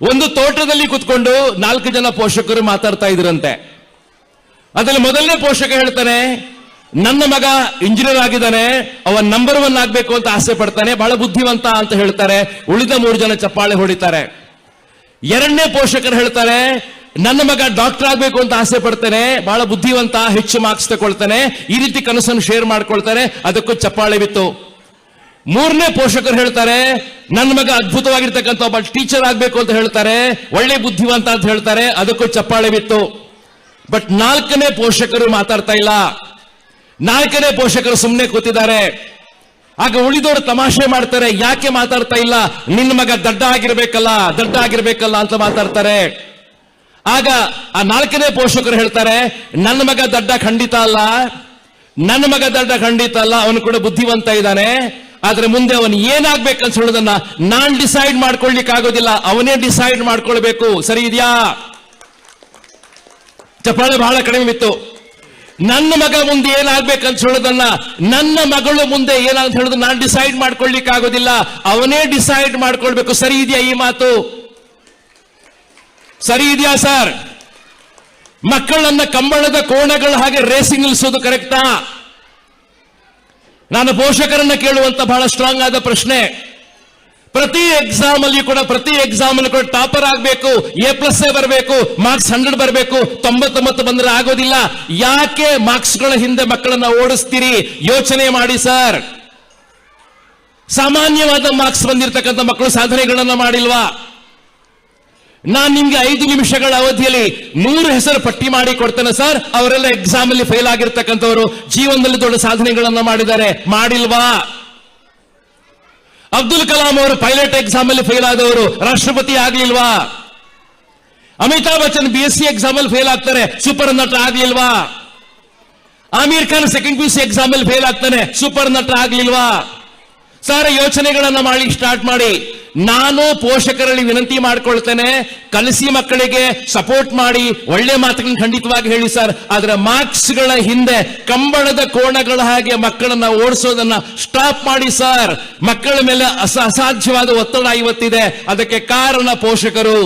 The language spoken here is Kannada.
ಒಂದು ತೋಟದಲ್ಲಿ ಕುತ್ಕೊಂಡು 4 ಜನ ಪೋಷಕರು ಮಾತಾಡ್ತಾ ಇದ್ರಂತೆ. ಅದರಲ್ಲಿ ಮೊದಲನೇ ಪೋಷಕ ಹೇಳ್ತಾನೆ, ನನ್ನ ಮಗ ಇಂಜಿನಿಯರ್ ಆಗಿದ್ದಾನೆ, ಅವನ್ ನಂಬರ್ 1 ಆಗ್ಬೇಕು ಅಂತ ಆಸೆ ಪಡ್ತಾನೆ, ಬಹಳ ಬುದ್ಧಿವಂತ ಅಂತ ಹೇಳ್ತಾರೆ. ಉಳಿದ 3 ಜನ ಚಪ್ಪಾಳೆ ಹೊಡಿತಾರೆ. ಎರಡನೇ ಪೋಷಕರು ಹೇಳ್ತಾರೆ, ನನ್ನ ಮಗ ಡಾಕ್ಟರ್ ಆಗ್ಬೇಕು ಅಂತ ಆಸೆ ಪಡ್ತಾನೆ, ಬಹಳ ಬುದ್ಧಿವಂತ, ಹೆಚ್ಚು ಮಾರ್ಕ್ಸ್ ತಗೊಳ್ತಾನೆ. ಈ ರೀತಿ ಕನಸನ್ನು ಶೇರ್ ಮಾಡ್ಕೊಳ್ತಾರೆ, ಅದಕ್ಕೂ ಚಪ್ಪಾಳೆ ಬಿತ್ತು. ಮೂರನೇ ಪೋಷಕರು ಹೇಳ್ತಾರೆ, ನನ್ನ ಮಗ ಅದ್ಭುತವಾಗಿರ್ತಕ್ಕಂಥ ಒಬ್ಬ ಟೀಚರ್ ಆಗ್ಬೇಕು ಅಂತ ಹೇಳ್ತಾರೆ, ಒಳ್ಳೆ ಬುದ್ಧಿವಂತ ಅಂತ ಹೇಳ್ತಾರೆ, ಅದಕ್ಕೂ ಚಪ್ಪಾಳೆ ಬಿತ್ತು. ಬಟ್ 4ನೇ ಪೋಷಕರು ಮಾತಾಡ್ತಾ ಇಲ್ಲ. 4ನೇ ಪೋಷಕರು ಸುಮ್ಮನೆ ಕೂತಿದ್ದಾರೆ. ಆಗ ಉಳಿದವರು ತಮಾಷೆ ಮಾಡ್ತಾರೆ, ಯಾಕೆ ಮಾತಾಡ್ತಾ ಇಲ್ಲ, ನಿನ್ನ ಮಗ ದಡ್ಡ ಆಗಿರ್ಬೇಕಲ್ಲ ಅಂತ ಮಾತಾಡ್ತಾರೆ. ಆಗ ಆ 4ನೇ ಪೋಷಕರು ಹೇಳ್ತಾರೆ, ನನ್ನ ಮಗ ದಡ್ಡ ಖಂಡಿತ ಅಲ್ಲ, ಅವನು ಕೂಡ ಬುದ್ಧಿವಂತ ಇದ್ದಾನೆ. ಆದ್ರೆ ಮುಂದೆ ಅವನು ಏನಾಗ್ಬೇಕಂತ ಹೇಳೋದನ್ನ ನಾನ್ ಡಿಸೈಡ್ ಮಾಡ್ಕೊಳ್ಲಿಕ್ಕೆ ಆಗೋದಿಲ್ಲ, ಅವನೇ ಡಿಸೈಡ್ ಮಾಡ್ಕೊಳ್ಬೇಕು. ಸರಿ ಇದೆಯಾ? ಚಪ್ಪಾಳೆ ಬಹಳ ಕಡಿಮೆ ಇತ್ತು. ನನ್ನ ಮಗ ಮುಂದೆ ಏನಾಗ್ಬೇಕಂತ ಹೇಳೋದನ್ನ, ನನ್ನ ಮಗಳು ಮುಂದೆ ಏನಾಗ್ತ ಹೇಳೋದು ನಾನ್ ಡಿಸೈಡ್ ಮಾಡ್ಕೊಳ್ಲಿಕ್ಕೆ ಆಗೋದಿಲ್ಲ, ಅವನೇ ಡಿಸೈಡ್ ಮಾಡ್ಕೊಳ್ಬೇಕು. ಸರಿ ಇದೆಯಾ ಈ ಮಾತು? ಸರಿ ಇದೆಯಾ ಸರ್? ಮಕ್ಕಳನ್ನ ಕಂಬಳದ ಕೋಣಗಳ ಹಾಗೆ ರೇಸಿಂಗ್ ನಿಲ್ಲಿಸೋದು ಕರೆಕ್ಟಾ? ನಾನು ಪೋಷಕರನ್ನ ಕೇಳುವಂತ ಬಹಳ ಸ್ಟ್ರಾಂಗ್ ಆದ ಪ್ರಶ್ನೆ. ಪ್ರತಿ ಎಕ್ಸಾಮ್ ಅಲ್ಲಿ ಕೂಡ ಟಾಪರ್ ಆಗಬೇಕು, A+ ಬರಬೇಕು, ಮಾರ್ಕ್ಸ್ 100 ಬರಬೇಕು, 99 ಬಂದ್ರೆ ಆಗೋದಿಲ್ಲ. ಯಾಕೆ ಮಾರ್ಕ್ಸ್ಗಳ ಹಿಂದೆ ಮಕ್ಕಳನ್ನ ಓಡಿಸ್ತೀರಿ? ಯೋಚನೆ ಮಾಡಿ ಸರ್. ಸಾಮಾನ್ಯವಾದ ಮಾರ್ಕ್ಸ್ ಬಂದಿರತಕ್ಕಂಥ ಮಕ್ಕಳು ಸಾಧನೆಗಳನ್ನ ಮಾಡಿಲ್ವಾ? ನಾನು ನಿಮ್ಗೆ 5 ನಿಮಿಷಗಳ ಅವಧಿಯಲ್ಲಿ 100 ಹೆಸರು ಪಟ್ಟಿ ಮಾಡಿ ಕೊಡ್ತೇನೆ ಸರ್. ಅವರೆಲ್ಲ ಎಕ್ಸಾಮ್ ಅಲ್ಲಿ ಫೇಲ್ ಆಗಿರ್ತಕ್ಕಂಥವರು, ಜೀವನದಲ್ಲಿ ದೊಡ್ಡ ಸಾಧನೆಗಳನ್ನ ಮಾಡಿದ್ದಾರೆ, ಮಾಡಿಲ್ವಾ? ಅಬ್ದುಲ್ ಕಲಾಂ ಅವರು ಪೈಲಟ್ ಎಕ್ಸಾಮ್ ಅಲ್ಲಿ ಫೇಲ್ ಆದವರು, ರಾಷ್ಟ್ರಪತಿ ಆಗ್ಲಿಲ್ವಾ? ಅಮಿತಾಬ್ ಬಚ್ಚನ್ BSc ಎಕ್ಸಾಮ್ ಅಲ್ಲಿ ಫೇಲ್ ಆಗ್ತಾರೆ, ಸೂಪರ್ ನಟ ಆಗ್ಲಿಲ್ವಾ? Aamir Khan second PUC exam ಅಲ್ಲಿ ಫೇಲ್ ಆಗ್ತಾನೆ, ಸೂಪರ್ ನಟ ಆಗ್ಲಿಲ್ವಾ? ಸಾರ ಯೋಚನೆಗಳನ್ನ ಮಾಡಿ ಸ್ಟಾರ್ಟ್ ಮಾಡಿ. ನಾನು ಪೋಷಕರಲ್ಲಿ ವಿನಂತಿ ಮಾಡ್ಕೊಳ್ತೇನೆ, ಕಲಿಸಿ, ಮಕ್ಕಳಿಗೆ ಸಪೋರ್ಟ್ ಮಾಡಿ, ಒಳ್ಳೆ ಮಾತುಗಳನ್ನ ಖಂಡಿತವಾಗಿ ಹೇಳಿ ಸರ್. ಆದ್ರೆ ಮಾರ್ಕ್ಸ್ಗಳ ಹಿಂದೆ ಕಂಬಳದ ಕೋಣಗಳ ಹಾಗೆ ಮಕ್ಕಳನ್ನ ಓಡಿಸೋದನ್ನ ಸ್ಟಾಪ್ ಮಾಡಿ ಸರ್. ಮಕ್ಕಳ ಮೇಲೆ ಅಸಾಧ್ಯವಾದ ಒತ್ತಡ ಇವತ್ತಿದೆ, ಅದಕ್ಕೆ ಕಾರಣ ಪೋಷಕರು.